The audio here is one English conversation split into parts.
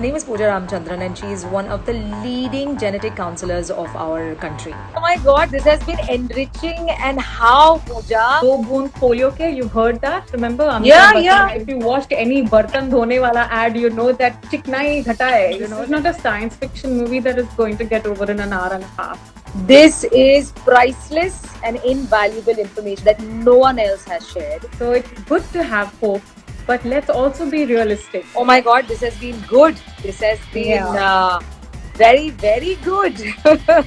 name is Pooja Ramchandran and she is one of the leading genetic counselors of our country. Oh my god, this has been enriching. And how, Pooja? दो बूंद polio के, you heard that? Remember Yeah, Amitabh Bachchan? yeah. If you watched any बर्तन धोने वाला ad, you know that चिकनाई घटा है. This is not a science fiction movie that is going to get over in an hour and a half. This is priceless and invaluable information that no one else has shared. So it's good to have hope, but let's also be realistic. Oh my god, this has been good. This has been very, very good.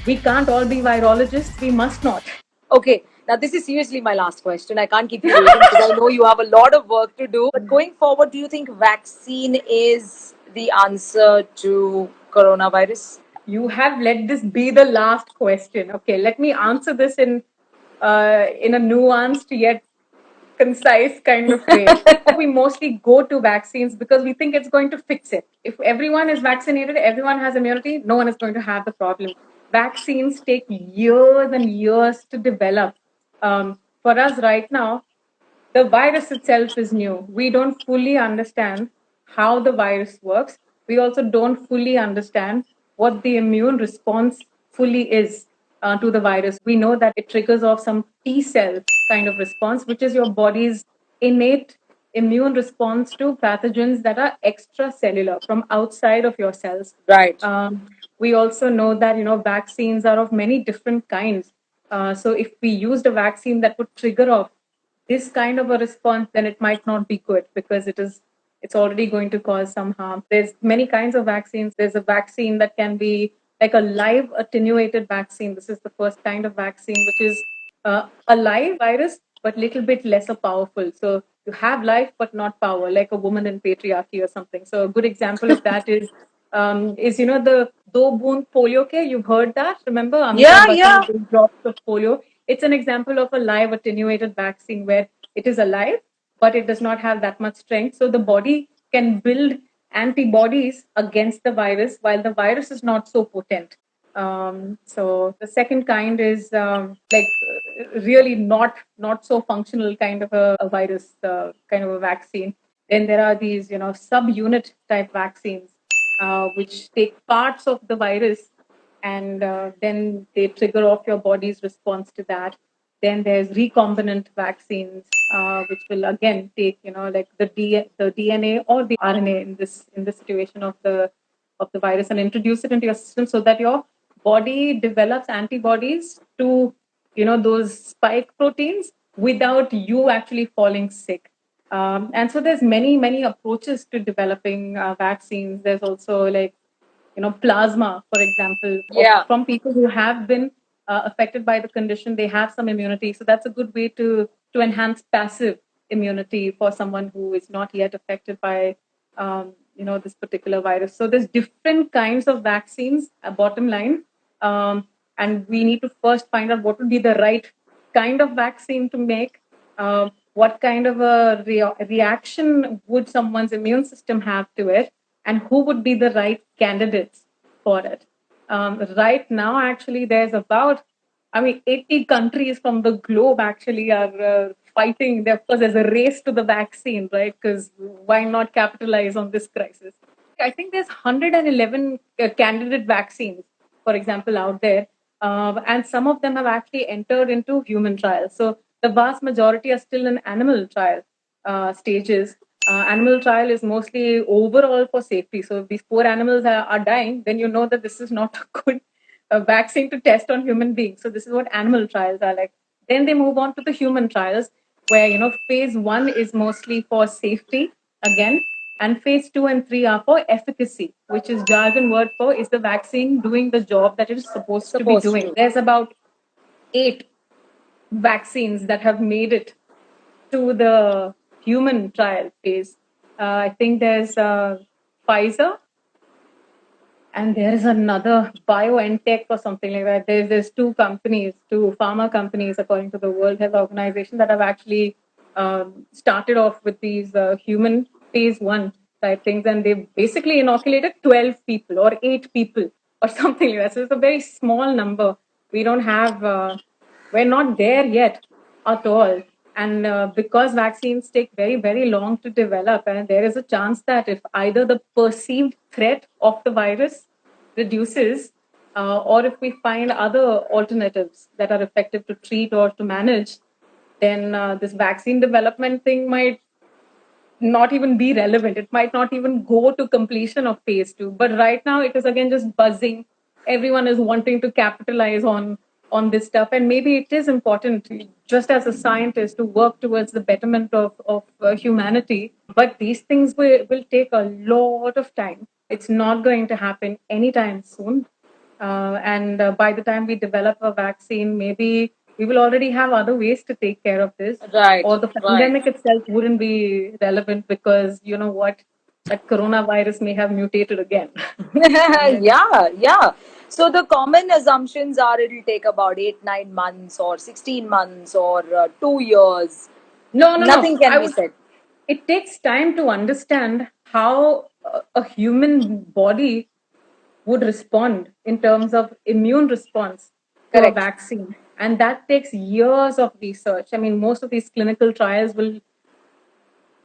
We can't all be virologists. We must not. Okay, now this is seriously my last question. I can't keep you waiting because I know you have a lot of work to do. But going forward, do you think vaccine is the answer to coronavirus? You have let this be the last question. Okay, let me answer this in a nuanced yet concise kind of way. We mostly go to vaccines because we think it's going to fix it. If everyone is vaccinated, everyone has immunity, no one is going to have the problem. Vaccines take years and years to develop. For us right now, the virus itself is new. We don't fully understand how the virus works. We also don't fully understand what the immune response fully is to the virus. We know that it triggers off some T cell kind of response, which is your body's innate immune response to pathogens that are extracellular from outside of your cells. Right. We also know that vaccines are of many different kinds. So if we used a vaccine that would trigger off this kind of a response, then it might not be good because it's already going to cause some harm. There's many kinds of vaccines. There's a vaccine that can be like a live attenuated vaccine. This is the first kind of vaccine, which is a live virus, but little bit lesser powerful. So you have life, but not power, like a woman in patriarchy or something. So a good example of that is the do boond polio ke. You've heard that? Remember? Yeah, yeah. Drops of polio. It's an example of a live attenuated vaccine where it is alive, but it does not have that much strength. So the body can build antibodies against the virus while the virus is not so potent. So the second kind is really not so functional kind of a virus, kind of a vaccine. Then there are these subunit type vaccines, which take parts of the virus and then they trigger off your body's response to that. Then there's recombinant vaccines, which will again take like the DNA or the RNA in this situation of the virus and introduce it into your system so that your body develops antibodies to those spike proteins without you actually falling sick. And so there's many approaches to developing vaccines. There's also like plasma, for example, from people who have been affected by the condition. They have some immunity, so that's a good way to enhance passive immunity for someone who is not yet affected by this particular virus. So there's different kinds of vaccines. Bottom line, and we need to first find out what would be the right kind of vaccine to make. What kind of a reaction would someone's immune system have to it, and who would be the right candidates for it. Right now, actually, there's about, 80 countries from the globe actually are fighting. Of course, there's a race to the vaccine, right? Because why not capitalize on this crisis? I think there's 111 candidate vaccines, for example, out there. And some of them have actually entered into human trials. So the vast majority are still in animal trial stages. Animal trial is mostly overall for safety. So if these poor animals are dying, then you know that this is not a good vaccine to test on human beings. So this is what animal trials are like. Then they move on to the human trials, where phase 1 is mostly for safety again, and phase 2 and 3 are for efficacy, which is jargon word for is the vaccine doing the job that it is supposed to be doing. There's about 8 vaccines that have made it to the human trial phase. I think there's Pfizer, and there is another BioNTech or something like that. There's two pharma companies, according to the World Health Organization, that have actually started off with these human phase 1 type things, and they've basically inoculated 12 people or 8 people or something like that. So it's a very small number. We don't have, we're not there yet at all. And because vaccines take very, very long to develop, and there is a chance that if either the perceived threat of the virus reduces, or if we find other alternatives that are effective to treat or to manage, then this vaccine development thing might not even be relevant. It might not even go to completion of phase two. But right now, it is again just buzzing. Everyone is wanting to capitalize on this stuff, and maybe it is important, just as a scientist, to work towards the betterment of humanity. But these things will take a lot of time. It's not going to happen anytime soon. And by the time we develop a vaccine, maybe we will already have other ways to take care of this, Right, or the right. pandemic itself wouldn't be relevant because you know what, that coronavirus may have mutated again. Yeah, yeah. So the common assumptions are it'll take about 8, 9 months, or 16 months, or 2 years. No, no, no. Nothing can I be would. said. It takes time to understand how a human body would respond in terms of immune response to a Correct. vaccine, and that takes years of research. I mean, most of these clinical trials will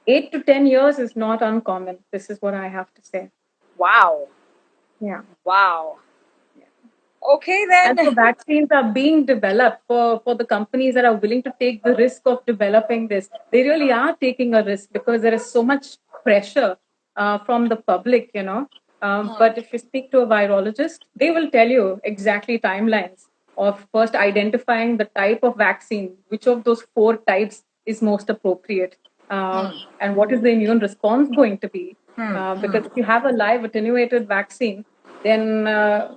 8 to 10 years is not uncommon. This is what I have to say. Wow. Yeah. Wow. Yeah. Okay And so then. vaccines are being developed for the companies that are willing to take the risk of developing this. They really are taking a risk because there is so much pressure from the public, you know. But if you speak to a virologist, they will tell you exactly timelines of first identifying the type of vaccine, which of those four types is most appropriate, and what is the immune response going to be. Because if you have a live attenuated vaccine, then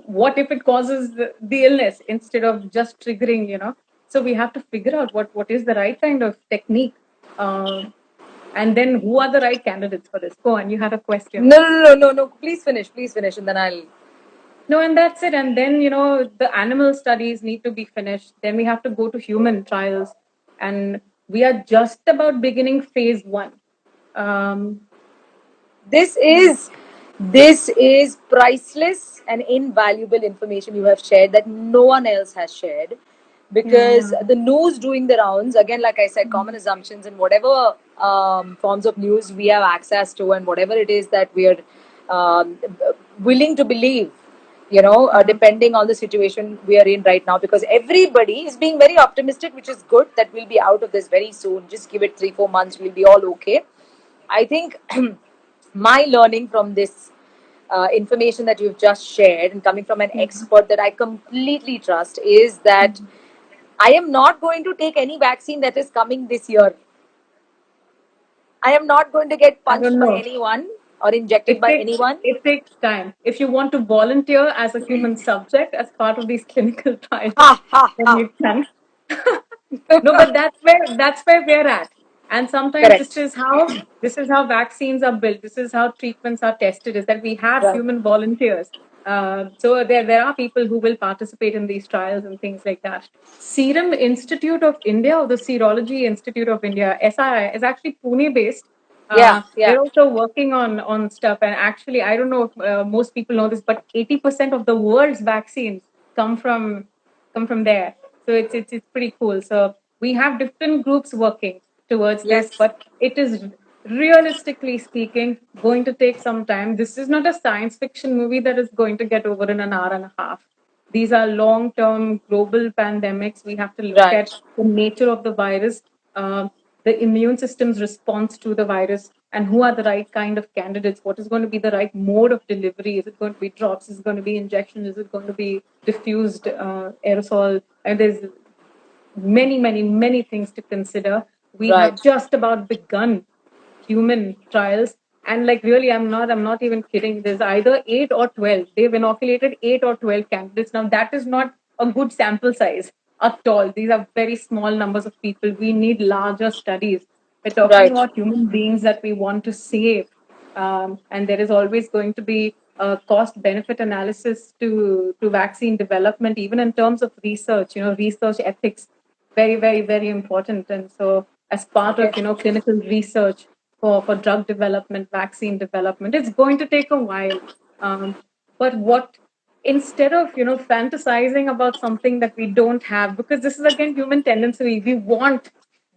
what if it causes the illness instead of just triggering, you know? So we have to figure out what is the right kind of technique, and then who are the right candidates for this. Go on, you had a question. No, no, no, no, no. Please finish, and then I'll. No, and that's it. And then, you know, the animal studies need to be finished. Then we have to go to human trials. And we are just about beginning phase one. Um, This is this is priceless and invaluable information you have shared that no one else has shared, because yeah. the news doing the rounds, again, like I said, common assumptions and whatever forms of news we have access to, and whatever it is that we are um, willing to believe, Yeah. depending on the situation we are in right now, because everybody is being very optimistic, which is good, that we'll be out of this very soon. Just give it 3, 4 months, we'll be all okay. I think my learning from this information that you've just shared, and coming from an Yeah. expert that I completely trust, is that Mhm. I am not going to take any vaccine that is coming this year. I am not going to get I punched don't by know. anyone or injected by anyone. It takes time. If you want to volunteer as a human subject as part of these clinical trials, Ha ha then ha. you can. No, but that's where we're at. And sometimes Correct. this is how vaccines are built. This is how treatments are tested. Is that we have Right. human volunteers. So there are people who will participate in these trials and things like that. Serum Institute of India, or the Serology Institute of India, SII, is actually Pune based. Yeah, yeah. They're also working on stuff. And actually, I don't know if most people know this, but 80% of the world's vaccines come from there. So it's pretty cool. So we have different groups working towards this, Yes. but it is realistically speaking going to take some time. This is not a science fiction movie that is going to get over in an hour and a half. These are long term global pandemics. We have to look at Right. the nature of the virus, uh, the immune system's response to the virus, and who are the right kind of candidates. What is going to be the right mode of delivery? Is it going to be drops? Is it going to be injection? Is it going to be diffused aerosol? And there's many, many, many things to consider. We have Right. just about begun human trials. And like really, I'm not even kidding. There's either 8 or 12. They've inoculated 8 or 12 candidates. Now that is not a good sample size at all. These are very small numbers of people. We need larger studies. We're talking Right. about human beings that we want to save. And there is always going to be a cost benefit analysis to vaccine development, even in terms of research, research ethics, very, very, very important. And so as part Okay. of, clinical research for drug development, vaccine development, it's going to take a while. But what instead of fantasizing about something that we don't have, because this is again human tendency, we want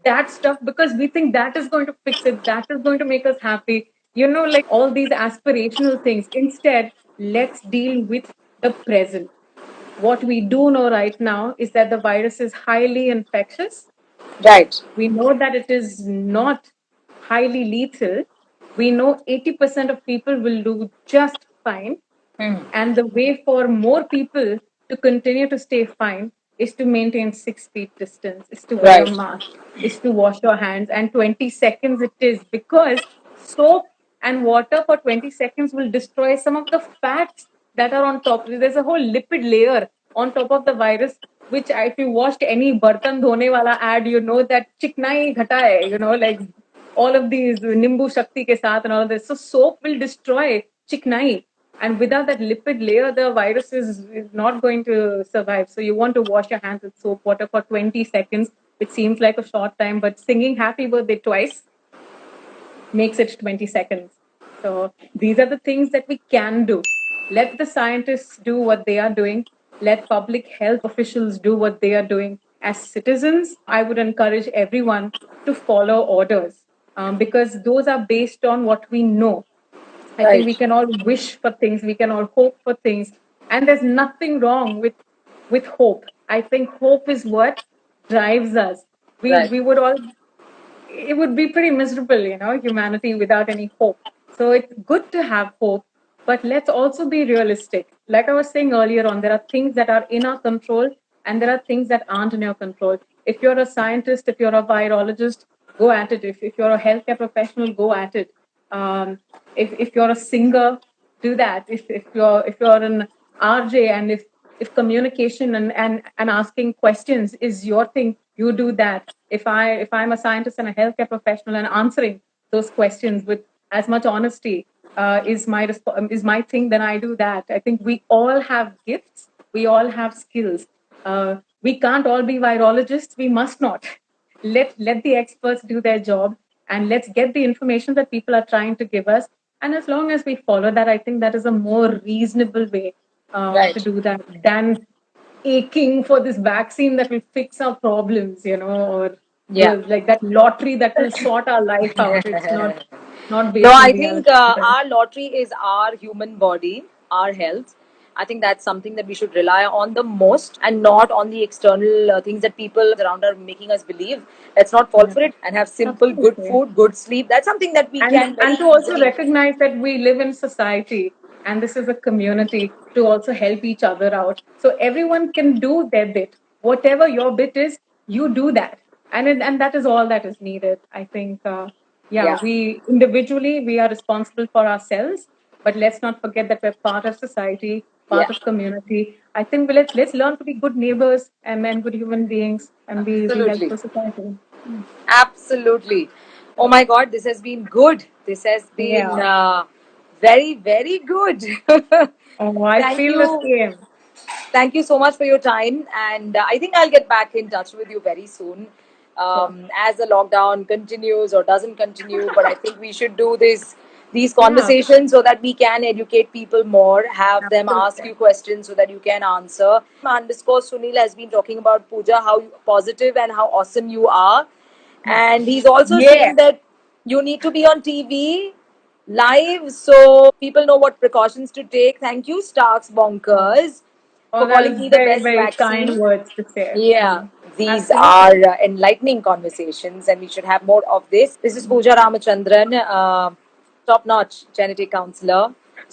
that stuff because we think that is going to fix it, that is going to make us happy. Like all these aspirational things. Instead, let's deal with the present. What we do know right now is that the virus is highly infectious. Right. We know that it is not highly lethal. We know 80% of people will do just fine. And the way for more people to continue to stay fine is to maintain 6 feet distance, is to wear a Right. mask, is to wash your hands. And 20 seconds it is, because soap and water for 20 seconds will destroy some of the fats that are on top. There's a whole lipid layer on top of the virus, which if you watched any Bartan Dhone Wala ad, you know that chiknai ghata hai, like all of these Nimbu Shakti ke saath and all of this. So soap will destroy chiknai. And without that lipid layer, the virus is not going to survive. So you want to wash your hands with soap water for 20 seconds, which seems like a short time, but singing happy birthday twice makes it 20 seconds. So these are the things that we can do. Let the scientists do what they are doing. Let public health officials do what they are doing. As citizens, I would encourage everyone to follow orders, because those are based on what we know. I think we Right. can all wish for things, we can all hope for things, and there's nothing wrong with hope. I think hope is what drives us. We Right. we would all, it would be pretty miserable, humanity without any hope. So it's good to have hope, but let's also be realistic. Like I was saying earlier on, there are things that are in our control and there are things that aren't in your control. If you're a scientist, if you're a virologist, go at it. If you're a healthcare professional, go at it. If you're a singer, do that. If you're an RJ, and if communication and asking questions is your thing, you do that. If I'm a scientist and a healthcare professional and answering those questions with as much honesty is my thing, then I do that. I think we all have gifts, we all have skills. We can't all be virologists, we must not. Let the experts do their job, and let's get the information that people are trying to give us. And as long as we follow that, I think that is a more reasonable way to Right. do that than aching for this vaccine that will fix our problems, or Yeah. like that lottery that will sort our life out. It's not No, based on I think reality. our lottery is our human body, our health. I think that's something that we should rely on the most, and not on the external things that people around are making us believe. Let's not fall Yeah, for it and have simple, good absolutely. food, good sleep. That's something that we and can very and to also easily. recognize that we live in society and this is a community, to also help each other out, so everyone can do their bit. Whatever your bit is, you do that, and that is all that is needed, I think. Yeah, Yeah. we individually, we are responsible for ourselves, but let's not forget that we're part of society, Yeah. part of community. I think let's learn to be good neighbors and good human beings, and be Absolutely. helpful society. Absolutely. Oh my God, this has been good. This has been Yeah. very, very good. Oh, I Thank feel the you. same. Thank you so much for your time. And I think I'll get back in touch with you very soon, Sure. as the lockdown continues or doesn't continue. But I think we should do these Yeah, conversations so that we can educate people more, have them ask absolutely. you questions so that you can answer. Underscore Sunil has been talking about Pooja, how positive and how awesome you are. And he's also Yeah. saying that you need to be on TV live so people know what precautions to take. Thank you, Starks Oh, Bonkers, for oh, that calling is me the very, best very kind vaccine. words to say. Yeah, these are Absolutely. enlightening conversations, and we should have more of this. This is Pooja Ramachandran, top-notch genetic counselor.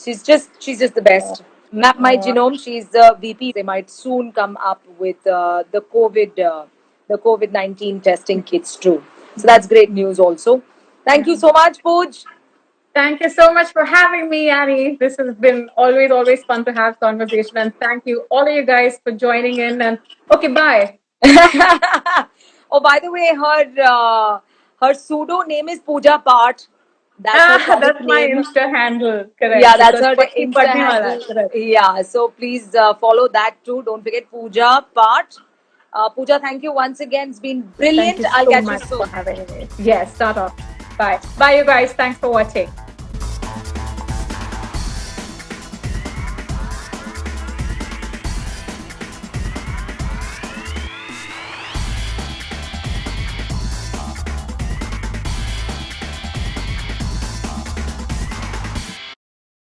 She's just the Oh, best. Map My oh, Genome. She's the VP. They might soon come up with the COVID-19 testing kits too. So that's great news. Also, thank yeah. you so much, Pooj. Thank you so much for having me, Annie. This has been always, always fun to have conversation. And thank you, all of you guys, for joining in. And okay, bye. Oh, by the way, her pseudo name is Pooja Part. That's her comic That's my name. Insta handle, Yeah, correct? that's Because her Patti Insta Padne wala, handle. correct. Yeah, so please follow that too. Don't forget Pooja Part. Pooja, thank you once again. It's been Thank brilliant. you I'll so catch you much for soon. having me. Yes, start off. Bye. Bye, you guys. Thanks for watching.